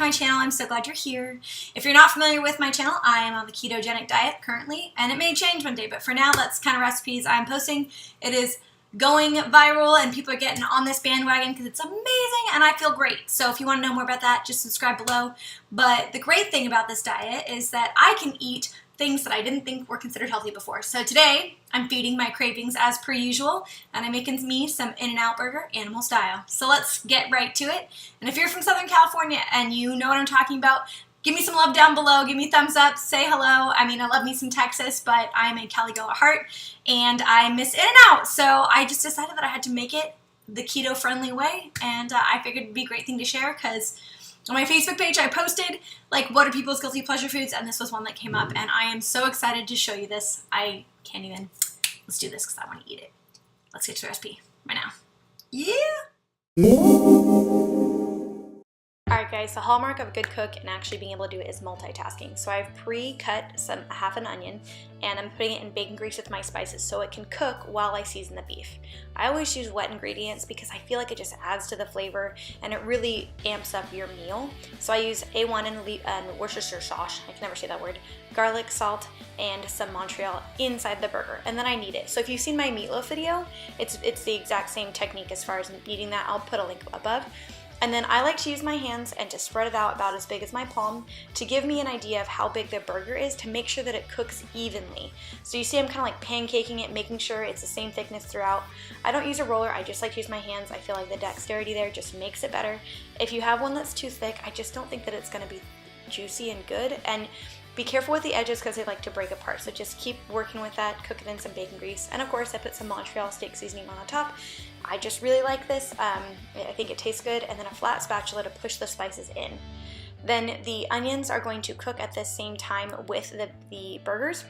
my channel. I'm so glad you're here. If you're not familiar with my channel, I am on the ketogenic diet currently, and it may change one day, but for now, that's kind of recipes I'm posting. It is going viral, and people are getting on this bandwagon because it's amazing, and I feel great. So if you want to know more about that, just subscribe below. But the great thing about this diet is that I can eat things that I didn't think were considered healthy before. So today, I'm feeding my cravings as per usual, and I'm making me some In-N-Out burger, animal style. So let's get right to it. And if you're from Southern California and you know what I'm talking about, give me some love down below, give me a thumbs up, say hello. I mean, I love me some Texas, but I'm a Cali girl at heart, and I miss In-N-Out. So I just decided that I had to make it the keto-friendly way, and I figured it'd be a great thing to share because on my Facebook page, I posted, like, what are people's guilty pleasure foods, and this was one that came up, and I am so excited to show you this. I can't even. Let's do this because I want to eat it. Let's get to the recipe right now. Yeah! Alright guys, the hallmark of a good cook and actually being able to do it is multitasking. So I've pre-cut half an onion, and I'm putting it in bacon grease with my spices so it can cook while I season the beef. I always use wet ingredients because I feel like it just adds to the flavor and it really amps up your meal. So I use A1 and Worcestershire sauce, I can never say that word, garlic, salt, and some Montreal inside the burger, and then I knead it. So if you've seen my meatloaf video, it's the exact same technique as far as kneading that. I'll put a link above. And then I like to use my hands and to spread it out about as big as my palm to give me an idea of how big the burger is to make sure that it cooks evenly. So you see I'm kind of like pancaking it, making sure it's the same thickness throughout. I don't use a roller, I just like to use my hands. I feel like the dexterity there just makes it better. If you have one that's too thick, I just don't think that it's going to be juicy and good. And be careful with the edges because they like to break apart. So just keep working with that, cook it in some bacon grease. And of course I put some Montreal steak seasoning on the top. I just really like this. I think it tastes good. And then a flat spatula to push the spices in. Then the onions are going to cook at the same time with the burgers.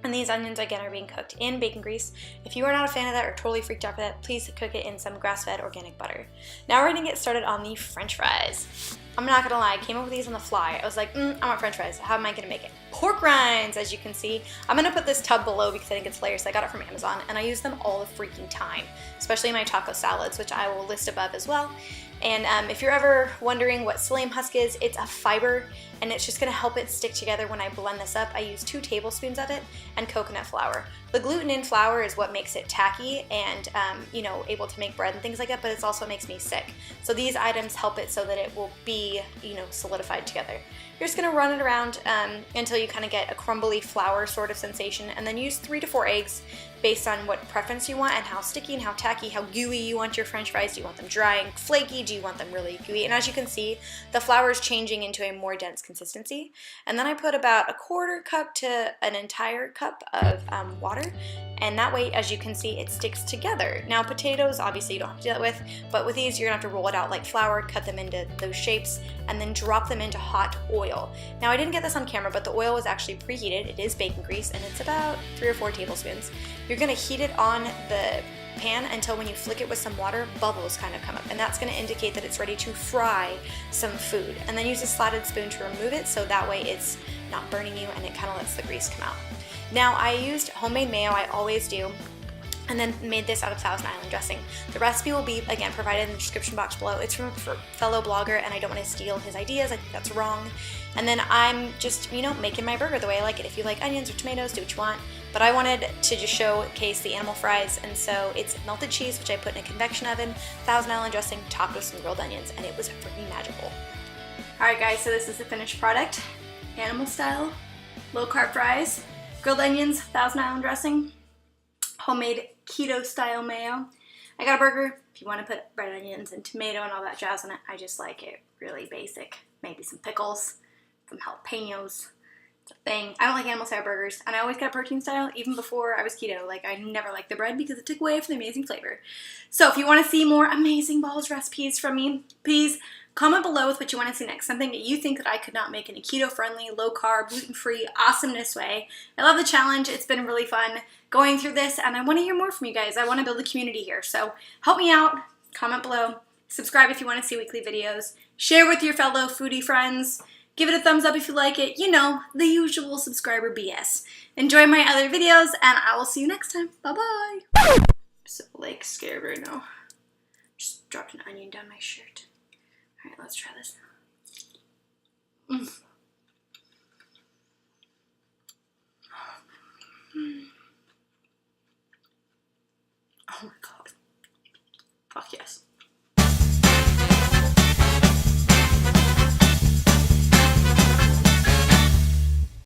And these onions, again, are being cooked in bacon grease. If you are not a fan of that or totally freaked out for that, please cook it in some grass-fed organic butter. Now we're gonna get started on the French fries. I'm not gonna lie, I came up with these on the fly. I was like, I want French fries. How am I gonna make it? Pork rinds, as you can see. I'm gonna put this tub below because I think it's hilarious. I got it from Amazon, and I use them all the freaking time, especially in my taco salads, which I will list above as well. And if you're ever wondering what psyllium husk is, it's a fiber, and it's just gonna help it stick together when I blend this up. I use 2 tablespoons of it and coconut flour. The gluten in flour is what makes it tacky and you know, able to make bread and things like that, but it's also makes me sick. So these items help it so that it will be, you know, solidified together. You're just gonna run it around until you kind of get a crumbly flour sort of sensation, and then use 3 to 4 eggs based on what preference you want and how sticky and how tacky, how gooey you want your French fries. Do you want them dry and flaky? Do you want them really gooey? And as you can see, the flour is changing into a more dense consistency. And then I put about a 1/4 cup to an entire cup of water, and that way, as you can see, it sticks together. Now potatoes, obviously you don't have to do that with, but with these you're gonna have to roll it out like flour, cut them into those shapes, and then drop them into hot oil. Now I didn't get this on camera, but the oil was actually preheated. It is bacon grease, and it's about 3 or 4 tablespoons. You're gonna heat it on the pan until when you flick it with some water, bubbles kind of come up, and that's going to indicate that it's ready to fry some food. And then use a slatted spoon to remove it so that way it's not burning you and it kind of lets the grease come out. Now I used homemade mayo, I always do, and then made this out of Thousand Island dressing. The recipe will be, again, provided in the description box below. It's from a fellow blogger, and I don't want to steal his ideas. I think that's wrong. And then I'm just, you know, making my burger the way I like it. If you like onions or tomatoes, do what you want. But I wanted to just showcase the animal fries, and so it's melted cheese, which I put in a convection oven, Thousand Island dressing, topped with some grilled onions, and it was freaking magical. Alright guys, so this is the finished product. Animal style, low carb fries, grilled onions, Thousand Island dressing, homemade keto style mayo. I got a burger. If you want to put red onions and tomato and all that jazz on it, I just like it really basic. Maybe some pickles, some jalapenos. It's a thing. I don't like animal style burgers, and I always got protein style even before I was keto. Like, I never liked the bread because it took away from the amazing flavor. So if you want to see more amazing balls recipes from me, please comment below with what you want to see next. Something that you think that I could not make in a keto-friendly, low-carb, gluten-free, awesomeness way. I love the challenge. It's been really fun going through this, and I want to hear more from you guys. I want to build a community here. So help me out. Comment below. Subscribe if you want to see weekly videos. Share with your fellow foodie friends. Give it a thumbs up if you like it. You know, the usual subscriber BS. Enjoy my other videos, and I will see you next time. Bye-bye. I'm so, like, scared right now. Just dropped an onion down my shirt. All right, let's try this.